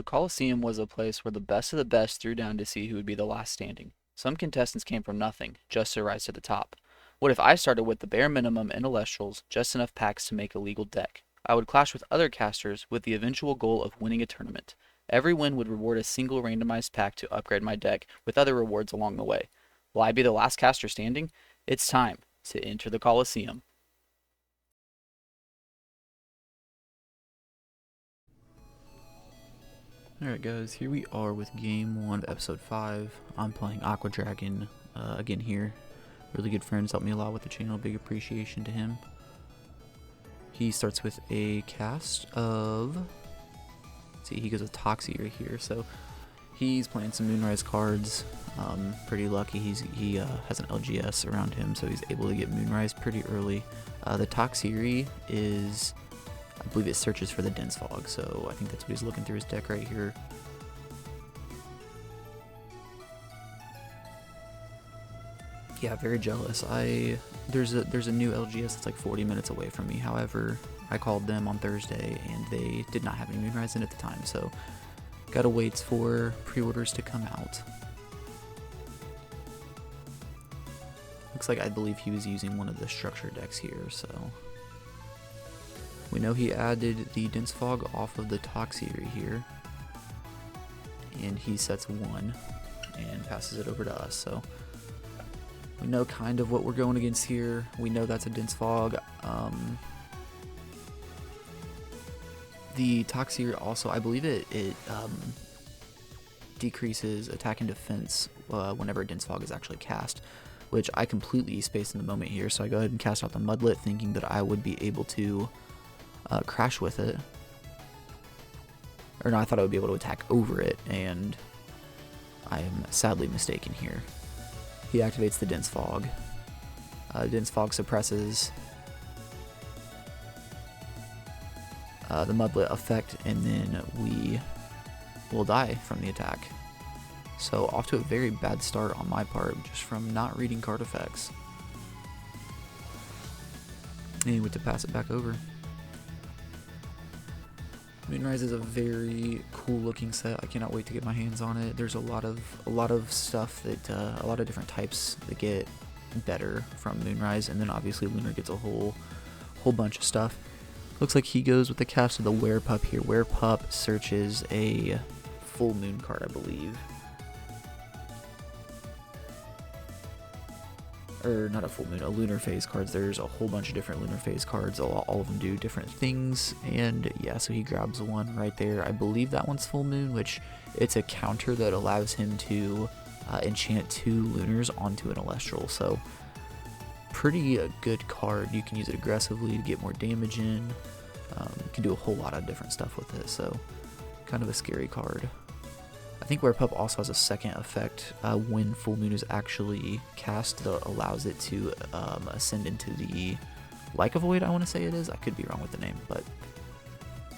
The Colosseum was a place where the best of the best threw down to see who would be the last standing. Some contestants came from nothing, just to rise to the top. What if I started with the bare minimum in Elestrals, just enough packs to make a legal deck? I would clash with other casters with the eventual goal of winning a tournament. Every win would reward a single randomized pack to upgrade my deck, with other rewards along the way. Will I be the last caster standing? It's time to enter the Colosseum. Alright guys, here we are with game 1 of episode 5. I'm playing Aqua Dragon again here. Really good friends, helped me a lot with the channel, big appreciation to him. He starts with a cast of, let's see, he goes with Toxie right here, so he's playing some Moonrise cards. Pretty lucky he has an LGS around him, so he's able to get Moonrise pretty early. The Toxie is, I believe it searches for the dense fog, so I think that's what he's looking through his deck right here. Yeah, very jealous. There's a new LGS that's like 40 minutes away from me. However, I called them on Thursday and they did not have any Moonrise in at the time, so gotta wait for pre-orders to come out. Looks like I believe he was using one of the structure decks here, so we know he added the dense fog off of the Toxie right here, and he sets 1 and passes it over to us, so we know kind of what we're going against here. We know that's a dense fog. The Toxie also, I believe it decreases attack and defense whenever a dense fog is actually cast, which I completely spaced in the moment here, so I go ahead and cast out the Mudlet thinking that I would be able to crash with it. Or no, I thought I would be able to attack over it, and I am sadly mistaken here. He activates the dense fog. Dense fog suppresses the Mudlet effect, and then we will die from the attack. So off to a very bad start on my part, just from not reading card effects. Anyway, to pass it back over. Moonrise is a very cool looking set. I cannot wait to get my hands on it. There's a lot of stuff that a lot of different types that get better from Moonrise, and then obviously Lunar gets a whole bunch of stuff. Looks like he goes with the cast of the Werepup here. Werepup searches a full moon card, I believe. Or not a full moon, a lunar phase cards. There's a whole bunch of different lunar phase cards. All of them do different things, and yeah, so he grabs one right there. I believe that one's full moon, which it's a counter that allows him to enchant 2 lunars onto an Elestral. So pretty good card. You can use it aggressively to get more damage in. You can do a whole lot of different stuff with it. So kind of a scary card. I think Werepup also has a second effect when Full Moon is actually cast that allows it to ascend into the Like a Void, I want to say it is. I could be wrong with the name, but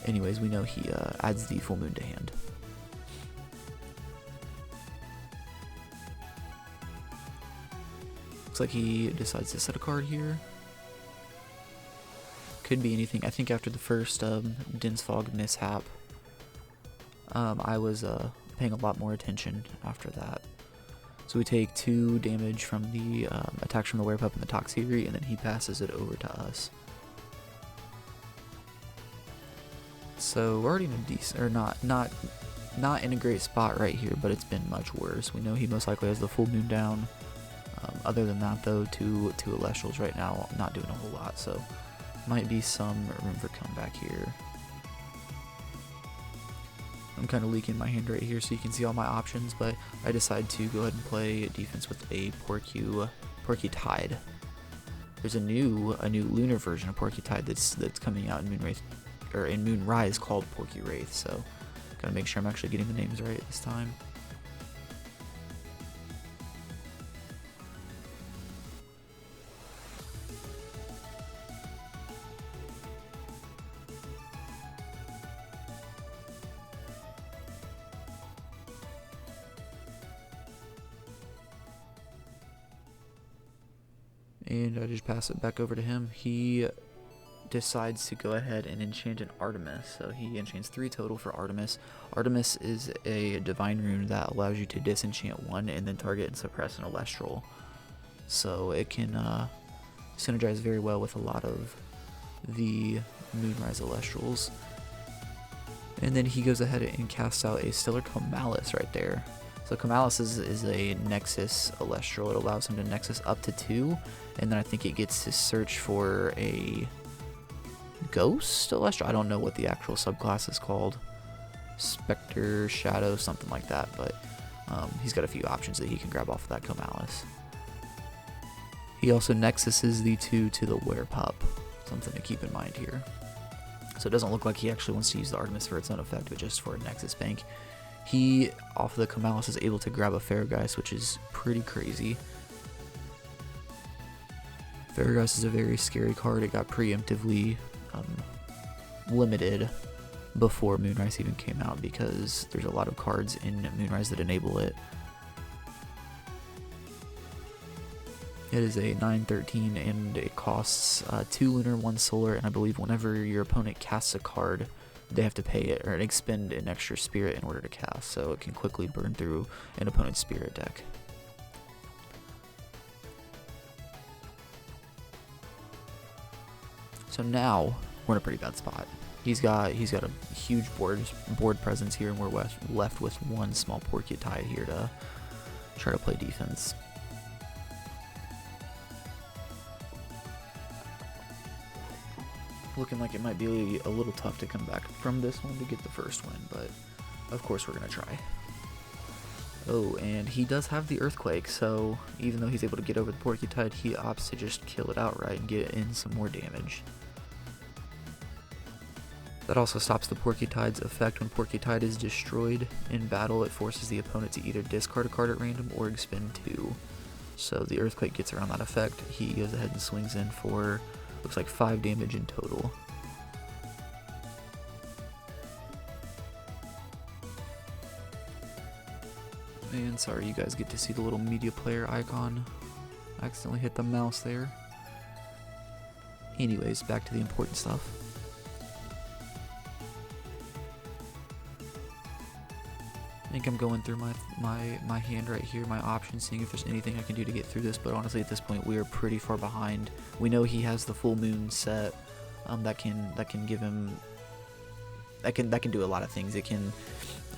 anyways, we know he adds the Full Moon to hand. Looks like he decides to set a card here. Could be anything. I think after the first Dense Fog mishap, I was paying a lot more attention after that. So we take 2 damage from the attacks from the Werepup and the Toxie, and then he passes it over to us. So we're already in a decent, or not in a great spot right here, but it's been much worse. We know he most likely has the full moon down. Other than that, though, two Elestrals right now not doing a whole lot, so might be some room for comeback here. I'm kind of leaking my hand right here so you can see all my options, but I decide to go ahead and play defense with a Porky Tide. There's a new lunar version of Porky Tide that's coming out in Moonrise called Porky Wraith, so gotta make sure I'm actually getting the names right this time. And I just pass it back over to him. He decides to go ahead and enchant an Artemis. So he enchants 3 total for Artemis. Artemis is a divine rune that allows you to disenchant 1 and then target and suppress an Elestral. So it can synergize very well with a lot of the Moonrise Elestrals. And then he goes ahead and casts out a Stellar Comalis right there. So Comalis is a Nexus Elestral. It allows him to Nexus up to 2, and then I think it gets to search for a Ghost Elestral. I don't know what the actual subclass is called. Spectre, Shadow, something like that, but he's got a few options that he can grab off of that Comalis. He also Nexuses the 2 to the Werepup. Something to keep in mind here. So it doesn't look like he actually wants to use the Artemis for its own effect, but just for a Nexus bank. He, off of the Comalis, is able to grab a Fairgeist, which is pretty crazy. Fairgeist is a very scary card. It got preemptively limited before Moonrise even came out because there's a lot of cards in Moonrise that enable it. It is a 9/13 and it costs 2 lunar, 1 solar, and I believe whenever your opponent casts a card, they have to pay it or expend an extra spirit in order to cast, so it can quickly burn through an opponent's spirit deck. So now we're in a pretty bad spot. He's got a huge board presence here, and we're left with 1 small Porcutide here to try to play defense. Looking like it might be a little tough to come back from this one to get the first win, but of course we're going to try. Oh, and he does have the Earthquake, so even though he's able to get over the Porcutide, he opts to just kill it outright and get in some more damage. That also stops the Porcutide's effect. When Porcutide is destroyed in battle, it forces the opponent to either discard a card at random or expend 2. So the Earthquake gets around that effect. He goes ahead and swings in for, looks like 5 damage in total. And sorry, you guys get to see the little media player icon. I accidentally hit the mouse there. Anyways, back to the important stuff. I think I'm going through my hand right here, my options, seeing if there's anything I can do to get through this, but honestly at this point we are pretty far behind. We know he has the full moon set that can give him that can do a lot of things. It can,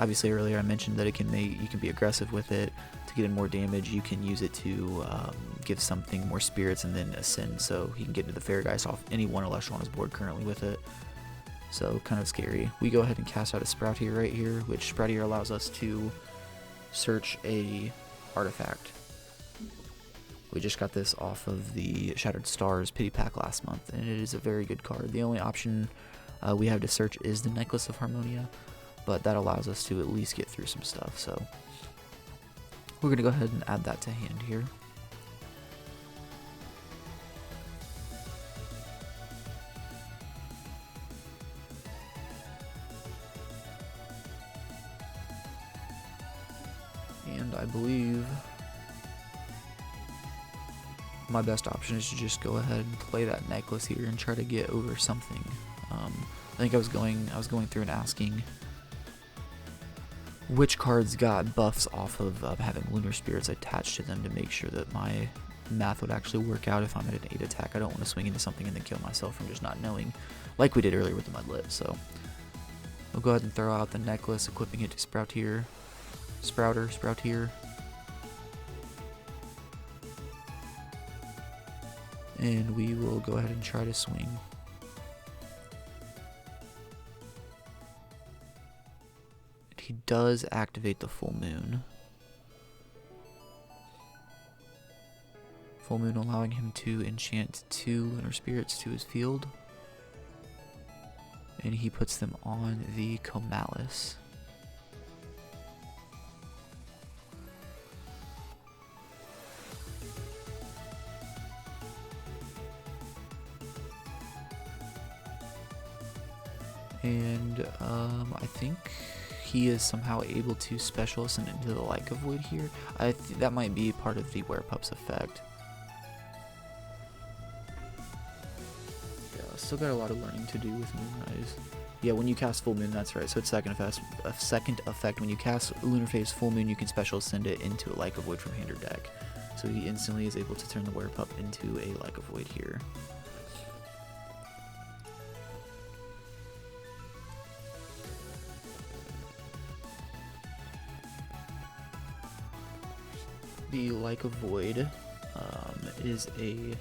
obviously earlier I mentioned that you can be aggressive with it to get in more damage. You can use it to give something more spirits and then ascend, so he can get into the Fairgeist off any one Elestral on his board currently with it. So kind of scary. We go ahead and cast out a Sprout here right here, which Sprout here allows us to search a artifact. We just got this off of the Shattered Stars pity pack last month, and it is a very good card. The only option we have to search is the Necklace of Harmonia, but that allows us to at least get through some stuff. So we're going to go ahead and add that to hand here. And I believe my best option is to just go ahead and play that necklace here and try to get over something. I think I was going through and asking which cards got buffs off of having Lunar Spirits attached to them to make sure that my math would actually work out if I'm at an 8 attack. I don't want to swing into something and then kill myself from just not knowing, like we did earlier with the Mudlet. So we'll go ahead and throw out the necklace, equipping it to Sprouter. And we will go ahead and try to swing. He does activate the full moon. Full moon allowing him to enchant 2 Lunar Spirits to his field. And he puts them on the Comalis. And I think he is somehow able to special ascend into the Like of Wood here. That might be part of the Werepup's effect. Yeah, still got a lot of learning to do with Moonrise. Yeah, when you cast Full Moon, that's right. So it's second effect. When you cast Lunar Phase Full Moon, you can special send it into a Like of Void from hand or deck. So he instantly is able to turn the Werepup into a Like of Void here. The Like of Void is a,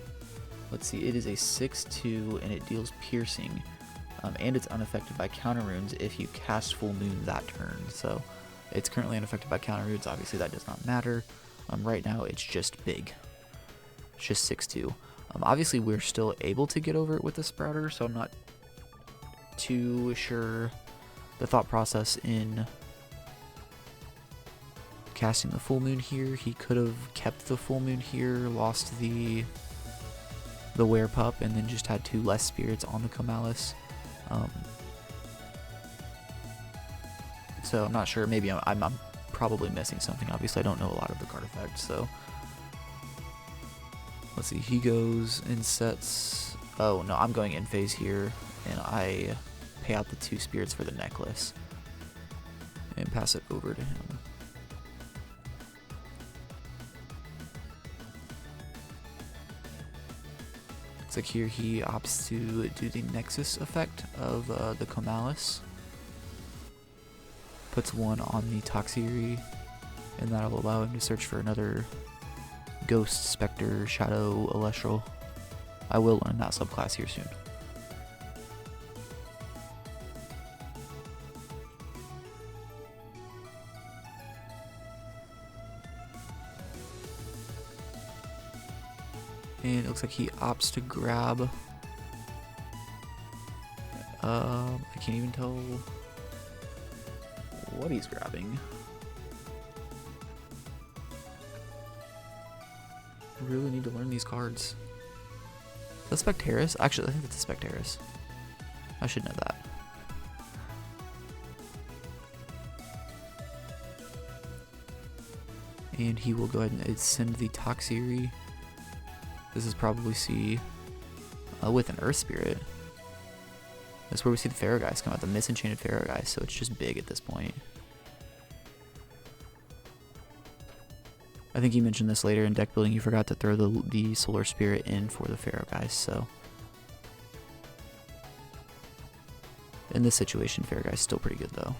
let's see, it is a 6/2 and it deals piercing, and it's unaffected by counter runes if you cast Full Moon that turn. So it's currently unaffected by counter runes. Obviously that does not matter. Right now it's just big. It's just 6/2. Obviously we're still able to get over it with the Sprouter, so I'm not too sure the thought process in casting the Full Moon here. He could have kept the Full Moon here, lost the Werepup, and then just had 2 less spirits on the Comalis. So I'm not sure. Maybe I'm probably missing something. Obviously, I don't know a lot of the card effects. So let's see. He goes and sets. Oh no, I'm going in phase here, and I pay out the 2 spirits for the necklace and pass it over to him. Looks like here he opts to do the Nexus effect of the Comalis. Puts 1 on the Toxiri, and that'll allow him to search for another Ghost, Spectre, Shadow, Elestral. I will learn that subclass here soon. And it looks like he opts to grab. I can't even tell what he's grabbing. I really need to learn these cards. Is that Spectaris? Actually, I think it's a Spectaris. I should know that. And he will go ahead and send the Toxiri. This is probably C with an Earth Spirit. That's where we see the Pharaoh guys come out, the Misenchanted Pharaoh guys, so it's just big at this point. I think you mentioned this later in deck building, you forgot to throw the Solar Spirit in for the Pharaoh guys, so. In this situation, Pharaoh guy's still pretty good though.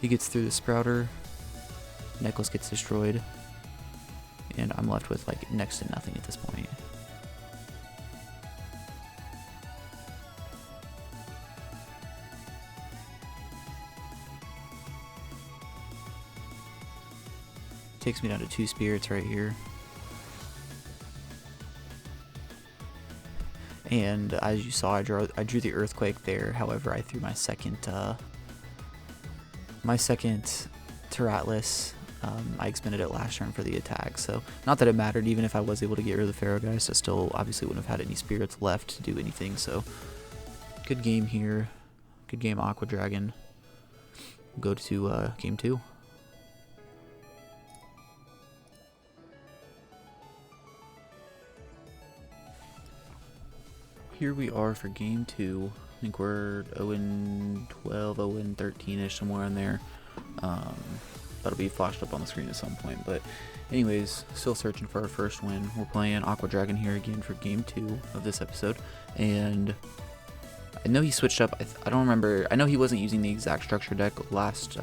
He gets through the Sprouter, Necklace gets destroyed, and I'm left with like next to nothing at this point. Takes me down to 2 spirits right here. And as you saw, I drew the Earthquake there. However, I threw my second Terratlas. I expended it last turn for the attack, so not that it mattered. Even if I was able to get rid of the Pharaoh guys, I still obviously wouldn't have had any spirits left to do anything. So good game here. Good game, Aqua Dragon. Go to game 2. Here we are for game 2. I think we're 0-12, 0-13ish, somewhere in there. That'll be flashed up on the screen at some point. But anyways, still searching for our first win. We're playing Aqua Dragon here again for game 2 of this episode. And I know he switched up. I don't remember. I know he wasn't using the exact structure deck last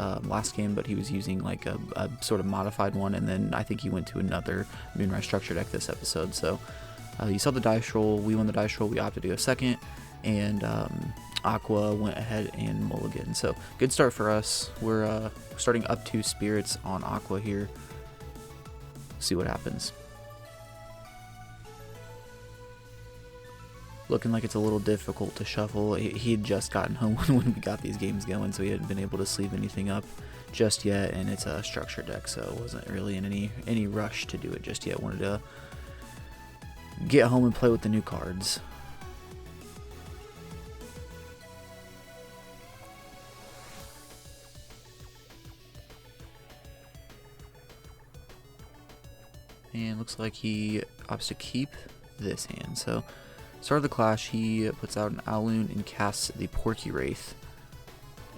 game, but he was using like a sort of modified one. And then I think he went to another Moonrise structure deck this episode. So you saw the dice roll. We won the dice roll. We opted to go second. And Aqua went ahead and mulligan. So good start for us. We're starting up 2 spirits on Aqua here. See what happens. Looking like it's a little difficult to shuffle. He had just gotten home when we got these games going, so he hadn't been able to sleeve anything up just yet. And it's a structure deck, so wasn't really in any rush to do it just yet. Wanted to get home and play with the new cards. And looks like he opts to keep this hand. So Start of the clash, he puts out an Aloon and casts the Porky Wraith.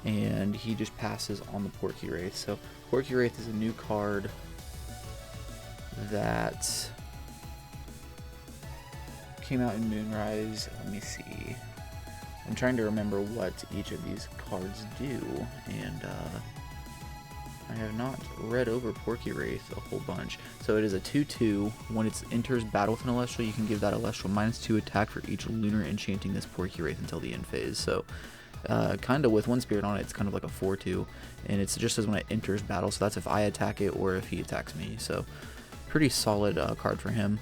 And he just passes on the Porky Wraith. So Porky Wraith is a new card that came out in Moonrise. Let me see. I'm trying to remember what each of these cards do, and I have not read over Porky Wraith a whole bunch. So it is a 2/2. When it enters battle with an Elestral, you can give that Elestral -2 attack for each lunar enchanting this Porky Wraith until the end phase. So kind of with one spirit on it, it's kind of like a 4/2, and it's just as when it enters battle. So that's if I attack it or if he attacks me. So pretty solid card for him.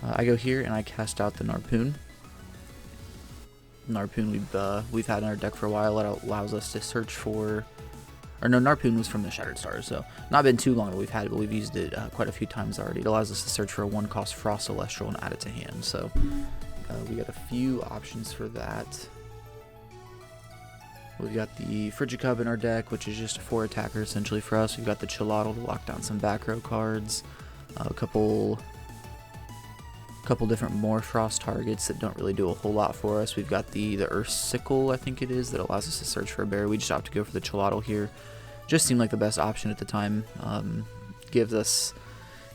I go here and I cast out the Narpoon. Narpoon we've had in our deck for a while. It allows us to search for, or no, Narpoon was from the Shattered Stars, so not been too long that we've had it, but we've used it quite a few times already. It allows us to search for a 1-cost Frost Celestial and add it to hand. So we got a few options for that. We've got the Frigicub in our deck, which is just a 4 attacker essentially for us. We've got the Chilotl to lock down some back row cards. A couple different Morfrost targets that don't really do a whole lot for us. We've got the Ursicle, I think it is, that allows us to search for a bear. We just opt to go for the Chilotl here. Just seemed like the best option at the time. Gives us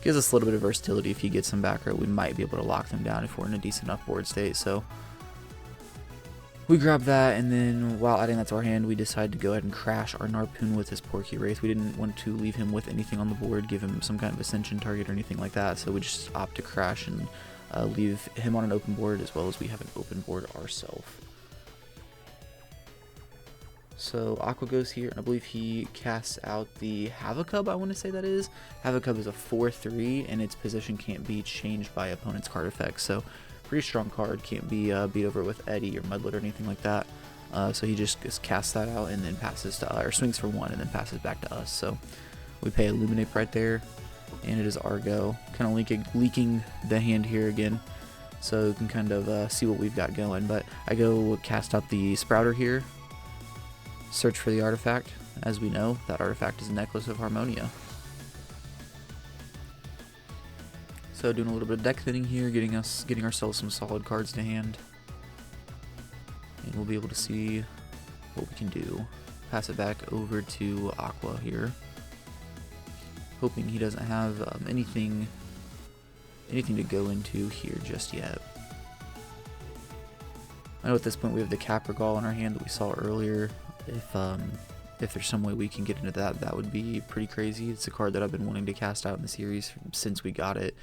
a little bit of versatility. If you get some back row, we might be able to lock them down if we're in a decent enough board state. So we grab that, and then while adding that to our hand, we decide to go ahead and crash our Narpoon with his Porky Wraith. We didn't want to leave him with anything on the board, give him some kind of Ascension target or anything like that, so we just opt to crash and leave him on an open board, as well as we have an open board ourselves. So Aqua goes here, and I believe he casts out the Havocub, I want to say that is. Havocub is a 4/3, and its position can't be changed by opponent's card effects, so pretty strong card. Can't be beat over with Eddy or Mudlet or anything like that. So he just casts that out and then passes to or swings for 1 and then passes back to us. So we pay Illuminate right there, and it is our go. Kind of leaking the hand here again, so you can kind of see what we've got going. But I go cast out the Sprouter here, search for the artifact. As we know, that artifact is Necklace of Harmonia. So doing a little bit of deck thinning here, getting ourselves some solid cards to hand, and we'll be able to see what we can do. Pass it back over to Aqua here, hoping he doesn't have anything to go into here just yet. I know at this point we have the Caprigal in our hand that we saw earlier. If there's some way we can get into that, that would be pretty crazy. It's a card that I've been wanting to cast out in the series since we got it.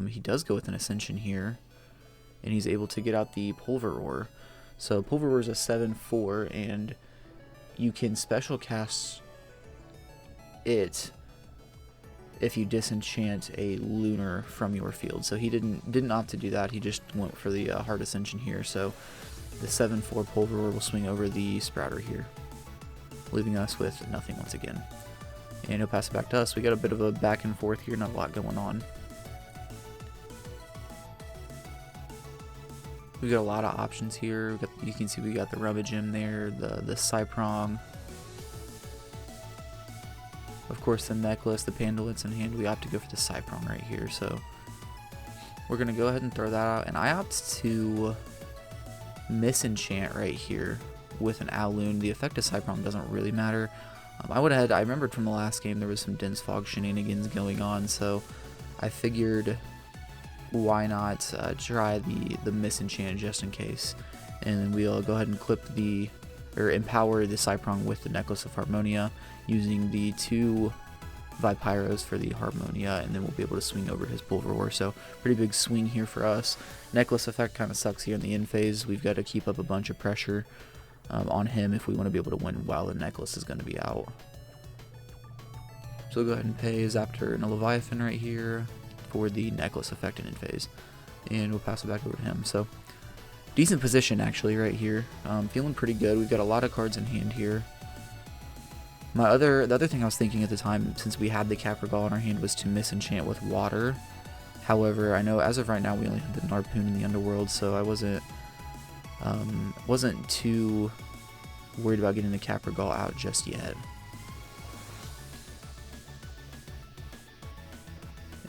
He does go with an Ascension here, and he's able to get out the Pulveror. So Pulveror is a 7/4, and you can special cast it if you disenchant a lunar from your field. So he didn't opt to do that. He just went for the hard Ascension here. So the 7/4 Pulveror will swing over the Sprouter here, leaving us with nothing once again. And he'll pass it back to us. We got a bit of a back and forth here, not a lot going on. We got a lot of options here. You can see we got the Rummagem there, the Cyprong, of course the Necklace, the Pandolets in hand. We opt to go for the Cyprong right here, so we're gonna go ahead and throw that out. And I opt to Misenchant right here with an Aloon. The effect of Cyprong doesn't really matter. I remembered from the last game there was some Dense Fog shenanigans going on, so I figured why not try the Misenchant just in case. And we'll go ahead and empower the Cyprong with the Necklace of Harmonia, using the 2 Vipyros for the Harmonia, and then we'll be able to swing over his Pulveror. So pretty big swing here for us. Necklace effect kind of sucks here in the end phase. We've got to keep up a bunch of pressure on him if we want to be able to win while the Necklace is going to be out. So we'll go ahead and pay Zaptor and a Leviathan right here for the Necklace effect in end phase, and we'll pass it back over to him. So decent position actually right here. Feeling pretty good. We've got a lot of cards in hand here. The other thing I was thinking at the time, since we had the Caprigal in our hand, was to Misenchant with water. However, I know as of right now we only have the Narpoon in the Underworld, so I wasn't too worried about getting the Caprigal out just yet.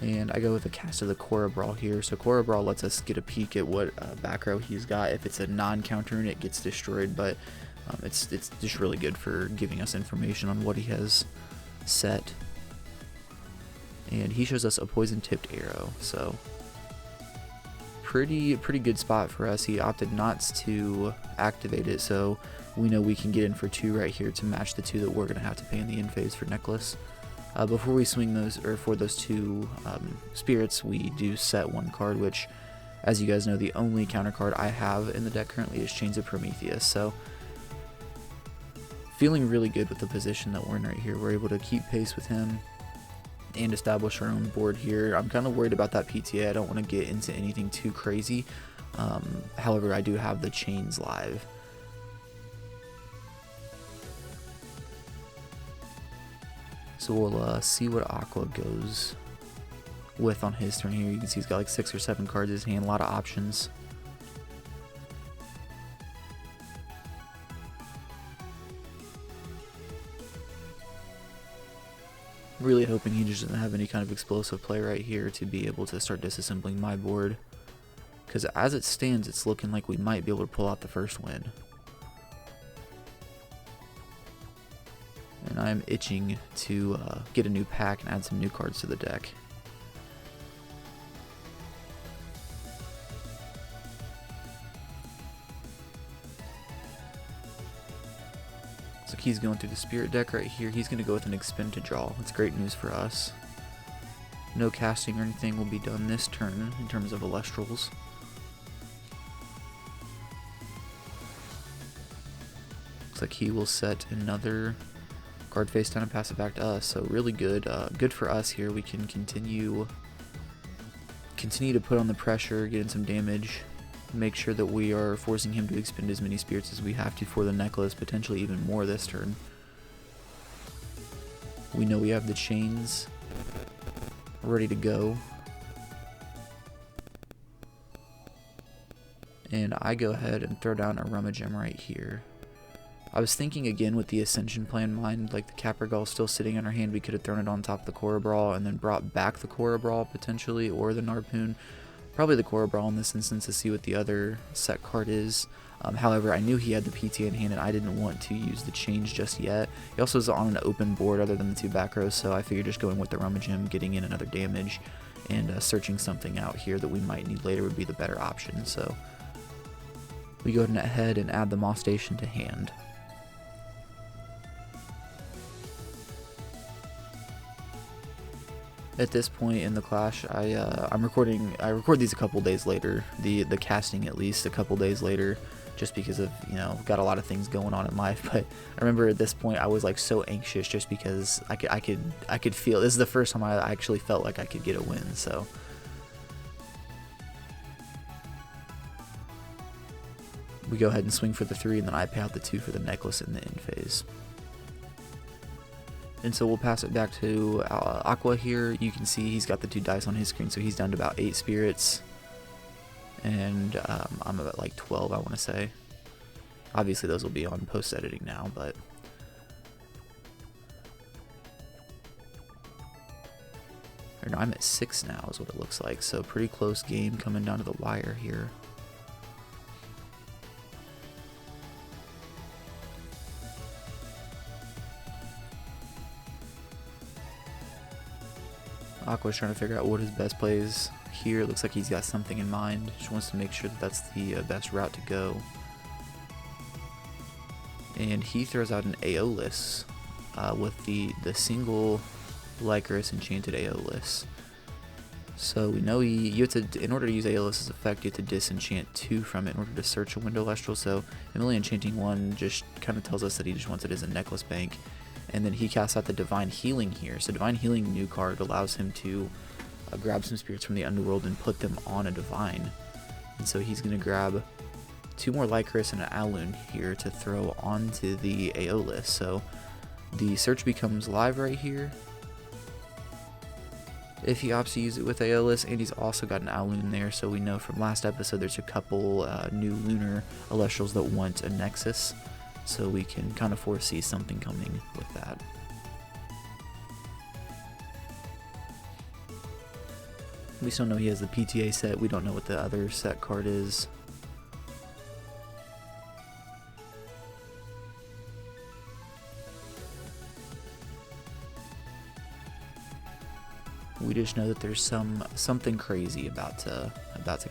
And I go with a cast of the Korra Brawl here. So Korra Brawl lets us get a peek at what back row he's got. If it's a non-counter and it gets destroyed, but it's just really good for giving us information on what he has set. And he shows us a poison-tipped arrow, so pretty good spot for us. He opted not to activate it, so we know we can get in for 2 right here to match the 2 that we're going to have to pay in the end phase for Necklace. Before we swing those, or for those 2 spirits, we do set 1 card, which, as you guys know, the only counter card I have in the deck currently is Chains of Prometheus. So, feeling really good with the position that we're in right here. We're able to keep pace with him and establish our own board here. I'm kind of worried about that PTA. I don't want to get into anything too crazy. However, I do have the chains live. So we'll see what Aqua goes with on his turn here. You can see he's got like 6 or 7 cards in his hand, a lot of options. Really hoping he just doesn't have any kind of explosive play right here to be able to start disassembling my board. Because as it stands, it's looking like we might be able to pull out the first win. And I'm itching to get a new pack and add some new cards to the deck. So he's going through the spirit deck right here. He's going to go with an expend to draw. That's great news for us. No casting or anything will be done this turn in terms of Elestrals. Looks like he will set another card face down and pass it back to us. So really good. Good for us here. We can continue to put on the pressure, get in some damage. Make sure that we are forcing him to expend as many spirits as we have to for the necklace, potentially even more this turn. We know we have the chains ready to go. And I go ahead and throw down a Rummagem right here. I was thinking again with the Ascension plan in mind, like the Caprigal still sitting in our hand, we could have thrown it on top of the Korra Brawl and then brought back the Korra Brawl potentially, or the Narpoon. Probably the Korra Brawl in this instance to see what the other set card is. However, I knew he had the PT in hand and I didn't want to use the change just yet. He also is on an open board other than the 2 back rows, so I figured just going with the Rummagem, getting in another damage, and searching something out here that we might need later would be the better option. So we go ahead and add the Moss Station to hand. At this point in the clash, I record these a couple days later, the casting at least a couple days later, just because of, you know, got a lot of things going on in life. But I remember at this point I was like so anxious just because I could feel, this is the first time I actually felt like I could get a win. So we go ahead and swing for the 3, and then I pay out the 2 for the necklace in the end phase. And so we'll pass it back to Aqua here. You can see he's got the 2 dice on his screen, so he's down to about 8 spirits. And I'm about like 12, I want to say. Obviously those will be on post-editing now, but... Or no, I'm at 6 now is what it looks like, so pretty close game coming down to the wire here. Aqua's trying to figure out what his best play is here. It looks like he's got something in mind. Just wants to make sure that that's the best route to go. And he throws out an Aeolus with the single Lycoris Enchanted Aeolus. So we know you have to, in order to use Aeolus's effect, you have to disenchant 2 from it in order to search a window Lestral. So him only enchanting 1 just kind of tells us that he just wants it as a necklace bank. And then he casts out the Divine Healing here. So Divine Healing, new card, allows him to grab some spirits from the underworld and put them on a Divine. And so he's going to grab 2 more Lycoris and an Alun here to throw onto the Aeolus. So the search becomes live right here if he opts to use it with Aeolus, and he's also got an Alun there. So we know from last episode there's a couple new lunar Elestrals that want a Nexus. So we can kind of foresee something coming with that. We still know he has the PTA set. We don't know what the other set card is. We just know that there's something crazy about to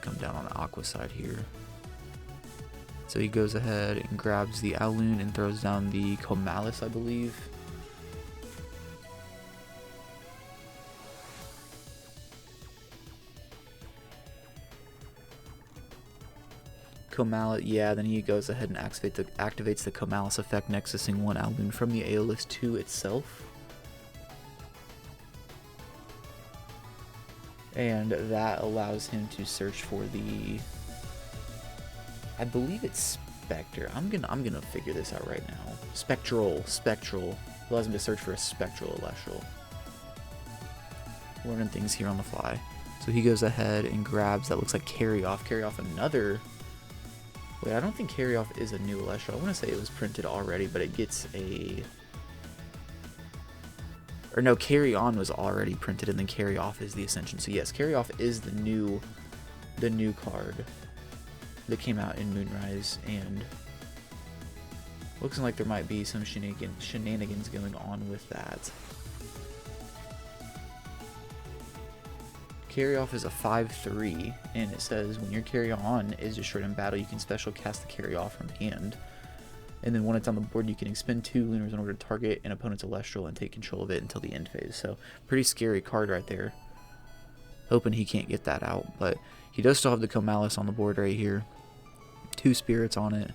come down on the Aqua side here. So he goes ahead and grabs the Aloon and throws down the Comalis, I believe. Comalis, yeah, then he goes ahead and activates the Comalis effect, nexusing one Aloon from the Aeolus to itself. And that allows him to search for the, I believe it's Spectre. I'm gonna figure this out right now. Spectral. Allows him to search for a Spectral Elestral. Learning things here on the fly. So he goes ahead and grabs, that looks like Carry Off another. Wait, I don't think Carry Off is a new Elestral. I want to say it was printed already, but it gets a, or no, Carry On was already printed, and then Carry Off is the Ascension. So yes, Carry Off is the new card that came out in Moonrise, and looks like there might be some shenanigans going on with that. Carry Off is a 5/3, and it says when your Carry On is destroyed in battle, you can special cast the Carry Off from hand. And then when it's on the board, you can expend 2 Lunars in order to target an opponent's Celestial and take control of it until the end phase. So, pretty scary card right there. Hoping he can't get that out, but he does still have the Comalis on the board right here. 2 spirits on it.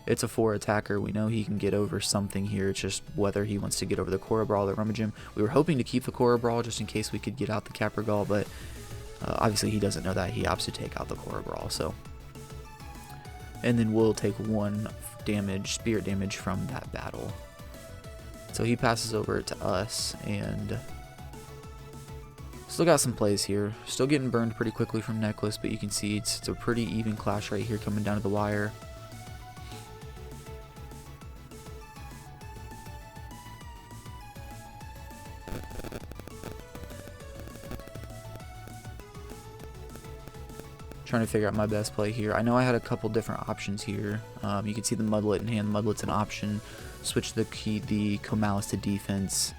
It's a 4 attacker. We know he can get over something here. It's just whether he wants to get over the Korra Brawl or the Rummagem. We were hoping to keep the Korra Brawl just in case we could get out the Caprigal, but obviously he doesn't know that. He opts to take out the Korra Brawl. So, and then we'll take 1 damage, spirit damage from that battle. So he passes over to us, and still got some plays here. Still getting burned pretty quickly from Necklace, but you can see it's a pretty even clash right here coming down to the wire. Trying to figure out my best play here. I know I had a couple different options here. You can see the Mudlet in hand. Mudlet's an option. Switch the Comalis to defense.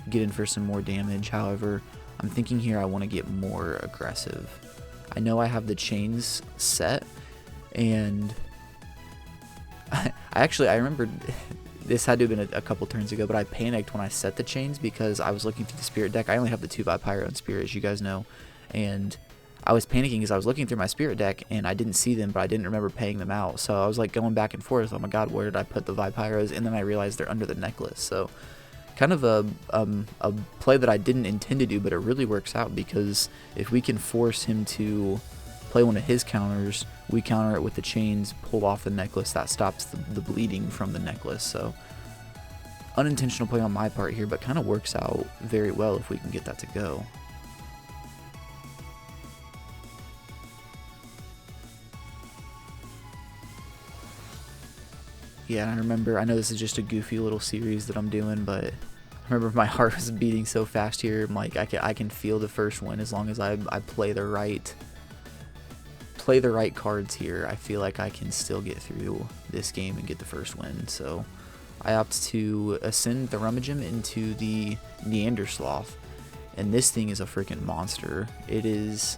Get in for some more damage. However, I'm thinking here I want to get more aggressive. I know I have the chains set, and I remembered this had to have been a couple turns ago, but I panicked when I set the chains because I was looking through the spirit deck. I only have the 2 Vipyro and Spirit, as you guys know, and I was panicking because I was looking through my spirit deck and I didn't see them, but I didn't remember paying them out. So I was like going back and forth. Oh my god, where did I put the Vipyros? And then I realized they're under the necklace. So kind of a play that I didn't intend to do, but it really works out because if we can force him to play one of his counters, we counter it with the chains, pull off the necklace. That stops the bleeding from the necklace. So unintentional play on my part here, but kind of works out very well if we can get that to go. Yeah, I remember, I know this is just a goofy little series that I'm doing, but I remember my heart was beating so fast here. I'm like, I can feel the first win as long as I play the right cards here. I feel like I can still get through this game and get the first win. So I opt to ascend the Rummagem into the Neandersloth, and this thing is a freaking monster. It is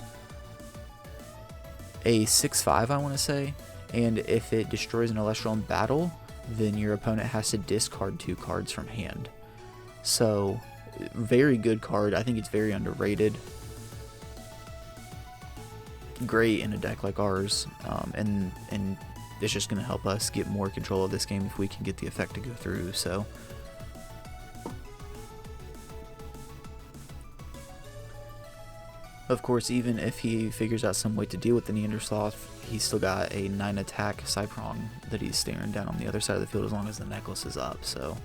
a 6/5, I want to say. And if it destroys an Elestral in battle, then your opponent has to discard 2 cards from hand. So, very good card. I think it's very underrated. Great in a deck like ours, and it's just going to help us get more control of this game if we can get the effect to go through. So, of course, even if he figures out some way to deal with the Neandersloth, he's still got a 9 attack Cyprong that he's staring down on the other side of the field as long as the necklace is up. So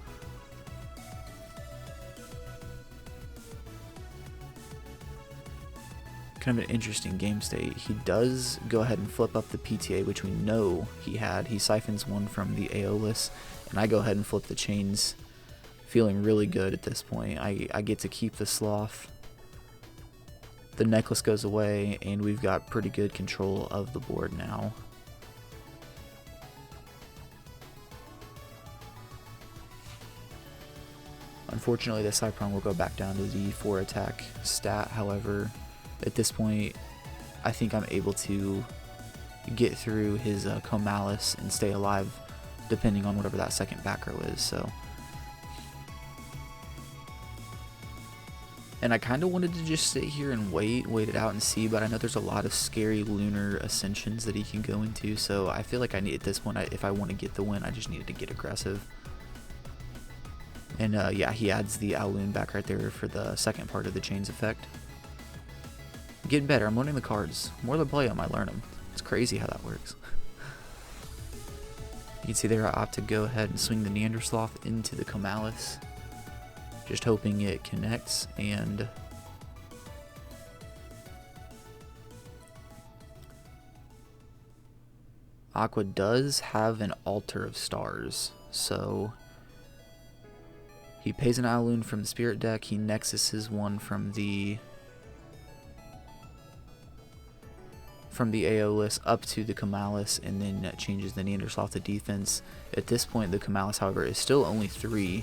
kind of an interesting game state. He does go ahead and flip up the PTA, which we know he had. He siphons 1 from the Aeolus, and I go ahead and flip the chains, feeling really good at this point. I get to keep the Sloth. The necklace goes away, and we've got pretty good control of the board now. Unfortunately, the Cypron will go back down to the 4 attack stat. However, at this point, I think I'm able to get through his Comalis and stay alive, depending on whatever that second back row is. So, and I kind of wanted to just sit here and wait it out and see, but I know there's a lot of scary lunar ascensions that he can go into. So I feel like I need, at this point, if I want to get the win, I just needed to get aggressive. And yeah, he adds the Owloon back right there for the second part of the chains effect. I'm getting better. I'm learning the cards. The more I play them, I learn them. It's crazy how that works. You can see there I opt to go ahead and swing the Neandersloth into the Comalis, just hoping it connects. And Aqua does have an Altar of Stars, so he pays an Owloon from the Spirit deck, he Nexuses one from the Aeolus up to the Comalis, and then changes the Neandersloth to defense. At this point, the Comalis, however, is still only 4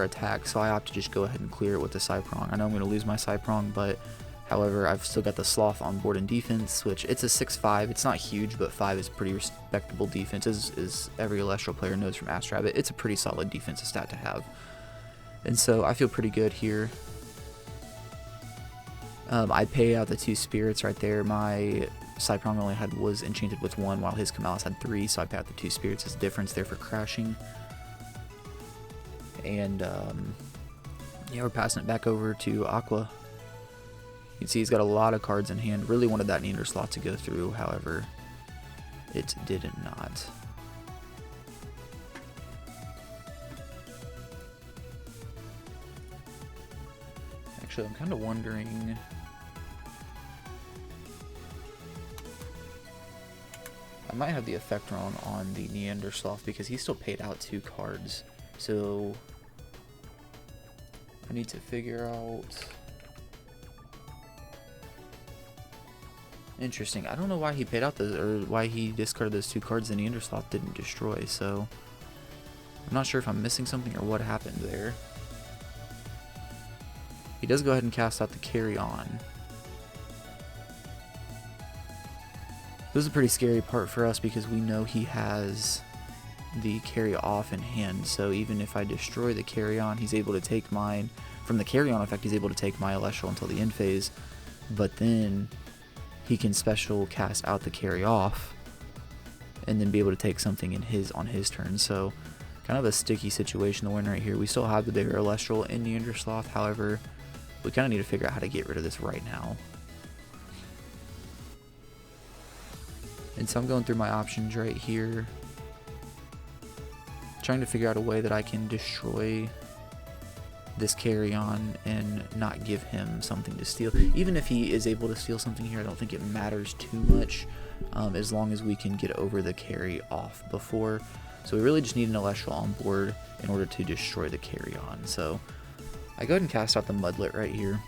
attacks, so I opt to just go ahead and clear it with the Cyprong. I know I'm going to lose my Cyprong, but however, I've still got the Sloth on board in defense, which it's a 6-5. It's not huge, but 5 is pretty respectable defense, as every Elestral player knows from Ask Rabbit. It's a pretty solid defensive stat to have. And so I feel pretty good here. I pay out the 2 spirits right there. My Cyprong only was enchanted with 1, while his Comalis had 3, so I pay out the 2 spirits as a difference there for crashing. And yeah, we're passing it back over to Aqua. You can see he's got a lot of cards in hand. Really wanted that Neandersloth to go through, however, it did not. Actually, I'm kind of wondering, I might have the effect wrong on the Neandersloth because he still paid out 2 cards. So I need to figure out. Interesting. I don't know why he paid out those, or why he discarded those 2 cards the Neandersloth didn't destroy. So I'm not sure if I'm missing something or what happened there. He does go ahead and cast out the Carry On. This is a pretty scary part for us because we know he has the Carry Off in hand, so even if I destroy the Carry On, he's able to take mine. From the Carry On effect, he's able to take my Elestral until the end phase, but then he can special cast out the Carry Off and then be able to take something on his turn. So kind of a sticky situation to win right here. We still have the bigger Elestral in Neandersloth, however, we kind of need to figure out how to get rid of this right now. And so I'm going through my options right here, trying to figure out a way that I can destroy this Carry On and not give him something to steal. Even if he is able to steal something here, I don't think it matters too much, as long as we can get over the Carry Off before. So we really just need an Elestral on board in order to destroy the Carry On. So I go ahead and cast out the Mudlet right here.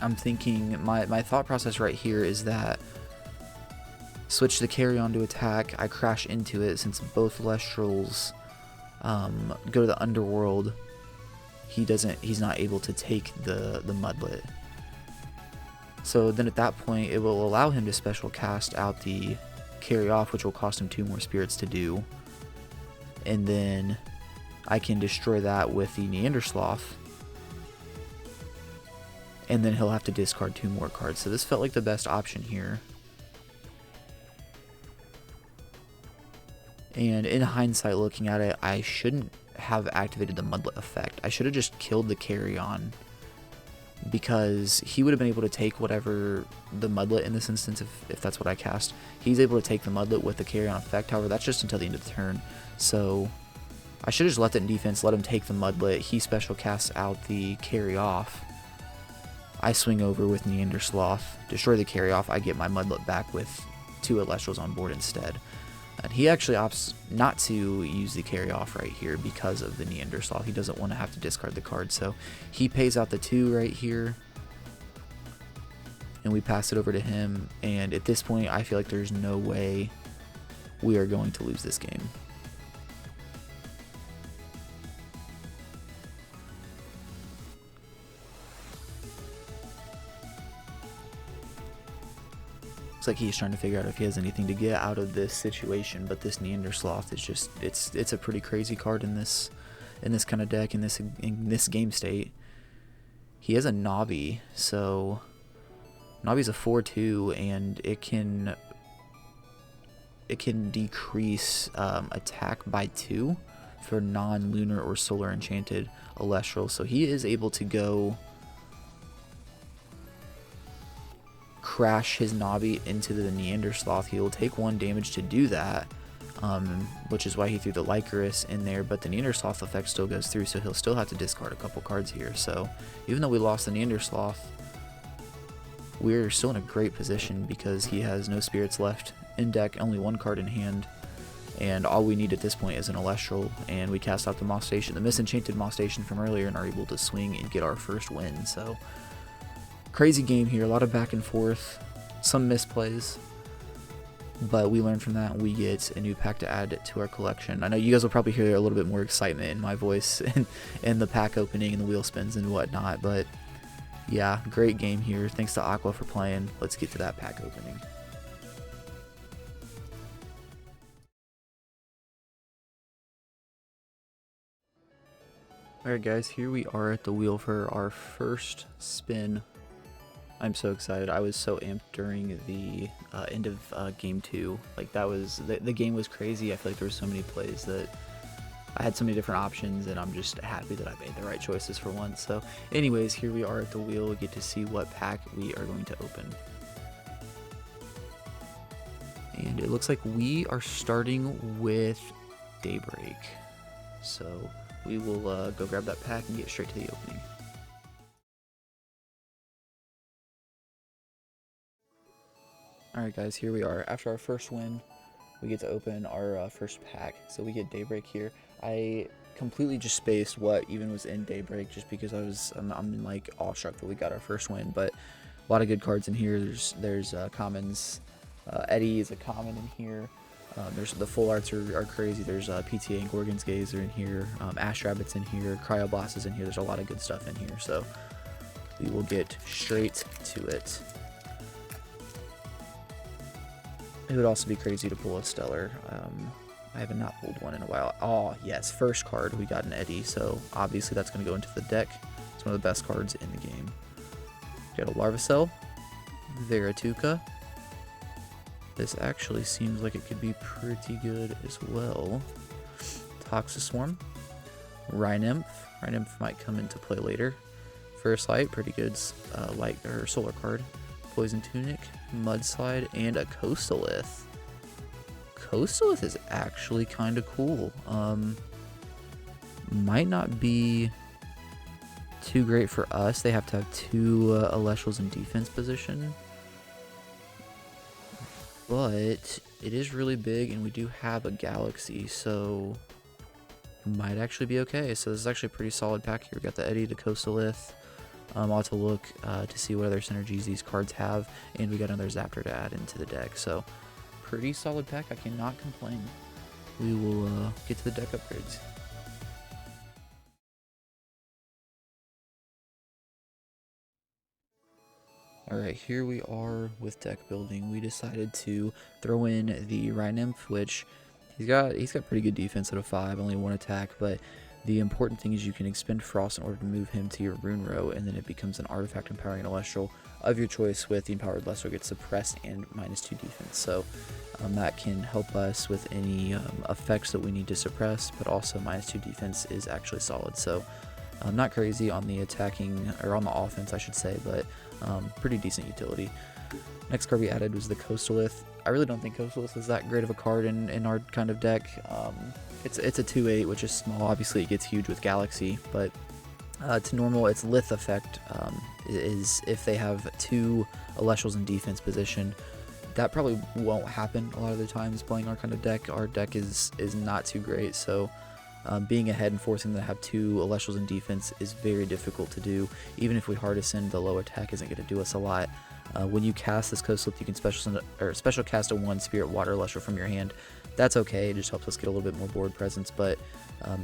I'm thinking, my thought process right here is that switch the Carry On to attack, I crash into it. Since both Elestrals go to the Underworld, he's not able to take the Mudlet. So then at that point, it will allow him to special cast out the Carry Off, which will cost him 2 more spirits to do. And then I can destroy that with the Neandersloth. And then he'll have to discard 2 more cards. So this felt like the best option here. And in hindsight, looking at it, I shouldn't have activated the Mudlet effect. I should have just killed the Carry On, because he would have been able to take whatever the Mudlet in this instance, if that's what I cast. He's able to take the Mudlet with the Carry On effect. However, that's just until the end of the turn. So I should have just left it in defense, let him take the Mudlet. He special casts out the Carry Off. I swing over with Neandersloth, destroy the Carry Off. I get my Mudlet back with 2 Elestrals on board instead. And he actually opts not to use the Carry Off right here because of the Neandersloth. He doesn't want to have to discard the card, so he pays out the 2 right here. and we pass it over to him. And at this point, I feel like there's no way we are going to lose this game. Looks like he's trying to figure out if he has anything to get out of this situation, but this Neandersloth is just it's a pretty crazy card in this kind of deck in this game state. He has a Navi, so Navi's a 4/2, and it can decrease attack by 2 for non-lunar or solar enchanted Elestrals. So he is able to go crash his Navi into the Neandersloth. He will take 1 damage to do that, which is why he threw the Lycaris in there, but the Neandersloth effect still goes through, so he'll still have to discard a couple cards here. So even though we lost the Neandersloth, we're still in a great position because he has no spirits left in deck, only 1 card in hand, and all we need at this point is an Elestral, and we cast out the Moss Station, the Misenchanted Moss Station from earlier, and are able to swing and get our first win. So crazy game here, a lot of back and forth, some misplays, but we learn from that and we get a new pack to add to our collection. I know you guys will probably hear a little bit more excitement in my voice and the pack opening and the wheel spins and whatnot, but yeah, great game here. Thanks to Aqua for playing. Let's get to that pack opening. Alright guys, here we are at the wheel for our first spin. I'm so excited. I was so amped during the end of game 2. Like, that was the game was crazy. I feel like there were so many plays that I had so many different options, and I'm just happy that I made the right choices for once. So anyways, here we are at the wheel. We get to see what pack we are going to open. And it looks like we are starting with Daybreak. So we will go grab that pack and get straight to the opening. Alright guys, here we are. After our first win, we get to open our first pack. So we get Daybreak here. I completely just spaced what even was in Daybreak just because I'm like awestruck that we got our first win. But a lot of good cards in here. There's commons. Eddie is a common in here. There's the full arts are crazy. There's PTA and Gorgon's Gaze are in here. Ash Rabbit's in here. Cryoblast is in here. There's a lot of good stuff in here. So we will get straight to it. It would also be crazy to pull a Stellar. I have not pulled one in a while. Oh, yes, first card, we got an Eddie, so obviously that's going to go into the deck. It's one of the best cards in the game. We got a Larvacell, Veratuka. This actually seems like it could be pretty good as well. Toxiswarm, Rhynymph. Rhynymph might come into play later. First Light, pretty good light or solar card. Poison Tunic, Mudslide, and a Coastalith. Coastalith is actually kind of cool. Might not be too great for us. They have to have 2 Elestrals in defense position. But it is really big, and we do have a Galaxy, so it might actually be okay. So this is actually a pretty solid pack here. We got the Eddie, the Coastalith. I'll have to look to see what other synergies these cards have, and we got another Zaptor to add into the deck. So pretty solid pack. I cannot complain. We will get to the deck upgrades. Alright, here we are with deck building. We decided to throw in the Rhynymph, which he's got pretty good defense at a 5, only 1 attack, but the important thing is you can expend Frost in order to move him to your rune row, and then it becomes an artifact empowering an Elestral of your choice, with the empowered Elestral gets suppressed and -2 defense. So that can help us with any effects that we need to suppress, but also -2 defense is actually solid. So not crazy on the attacking, or on the offense I should say, but pretty decent utility. Next card we added was the Coastalith. I really don't think Coastalith is that great of a card in our kind of deck. It's a 2/8, which is small. Obviously it gets huge with Galaxy, but to normal, its Lith effect is if they have 2 Elestrals in defense position. That probably won't happen a lot of the times playing our kind of deck. Our deck is not too great, so being ahead and forcing them to have 2 Elestrals in defense is very difficult to do. Even if we hard ascend, the low attack isn't going to do us a lot. When you cast this Coast Slip, you can special cast a 1 Spirit Water Lustral from your hand. That's okay, it just helps us get a little bit more board presence, but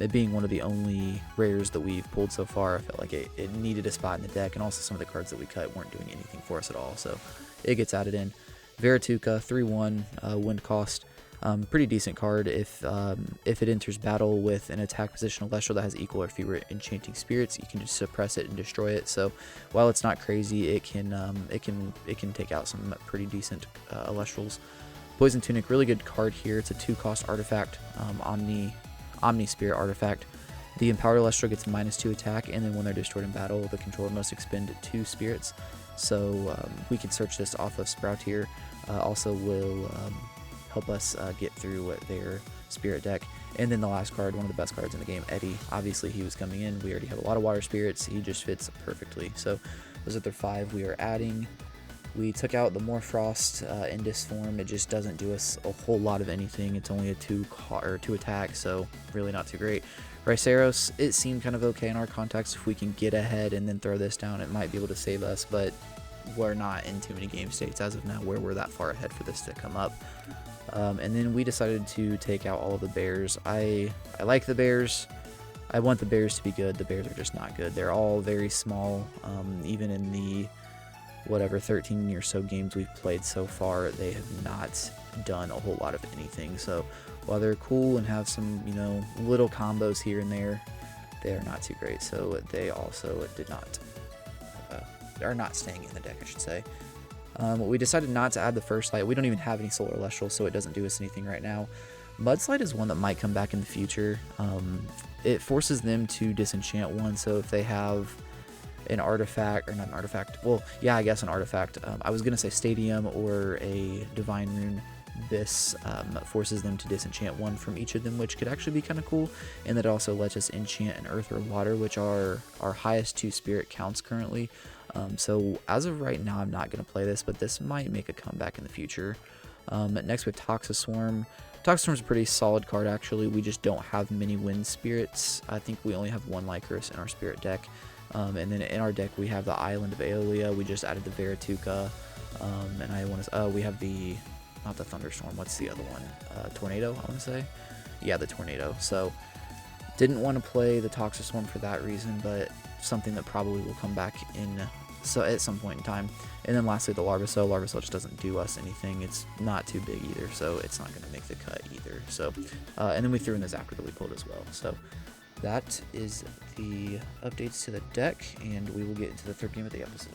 it being one of the only rares that we've pulled so far, I felt like it needed a spot in the deck, and also some of the cards that we cut weren't doing anything for us at all, so it gets added in. Verituka, 3/1, wind cost. Pretty decent card. If it enters battle with an attack position Celestial that has equal or fewer enchanting spirits, you can just suppress it and destroy it. So while it's not crazy, it can take out some pretty decent Elestrals. Poison Tunic, really good card here. It's a 2-cost artifact, Omni Spirit artifact. The Empowered Elestral gets -2 attack, and then when they're destroyed in battle, the controller must expend 2 spirits. So we can search this off of Sprout here. Also will help us get through their spirit deck. And then the last card, one of the best cards in the game, Eddie. Obviously he was coming in. We already have a lot of water spirits. He just fits perfectly. So those are the 5 we are adding. We took out the Morfrost in this form. It just doesn't do us a whole lot of anything. It's only a 2 attack, so really not too great. Rhyceros, it seemed kind of okay in our context. If we can get ahead and then throw this down, it might be able to save us, but we're not in too many game states as of now where we're that far ahead for this to come up. And then we decided to take out all of the bears. I like the bears. I want the bears to be good. The bears are just not good. They're all very small. Even in the 13 or so games we've played so far, they have not done a whole lot of anything. So while they're cool and have some, little combos here and there, they are not too great. So they also are not staying in the deck, I should say. We decided not to add the First Light. We don't even have any Solar Celestials, so it doesn't do us anything right now. Mudslide is one that might come back in the future. It forces them to disenchant one, so if they have an artifact, or not an artifact, well, yeah, I guess an artifact. I was going to say Stadium or a Divine Rune. This forces them to disenchant one from each of them, which could actually be kind of cool. And that also lets us enchant an Earth or Water, which are our highest 2 spirit counts currently. So as of right now, I'm not going to play this, but this might make a comeback in the future. Next we have Toxiswarm. Toxiswarm's a pretty solid card, actually. We just don't have many wind spirits. I think we only have 1 Lycurus in our spirit deck. And then in our deck, we have the Island of Aeolia. We just added the Verituka. And we have the, not the Thunderstorm, what's the other one? Tornado, I want to say? Yeah, the Tornado. So didn't want to play the Toxiswarm for that reason, but something that probably will come back at some point in time. And then lastly, the Larvacell. Larvacell just doesn't do us anything. It's not too big either, so it's not going to make the cut either. So, and then we threw in the Zapper that we pulled as well. So that is the updates to the deck, and we will get into the third game of the episode.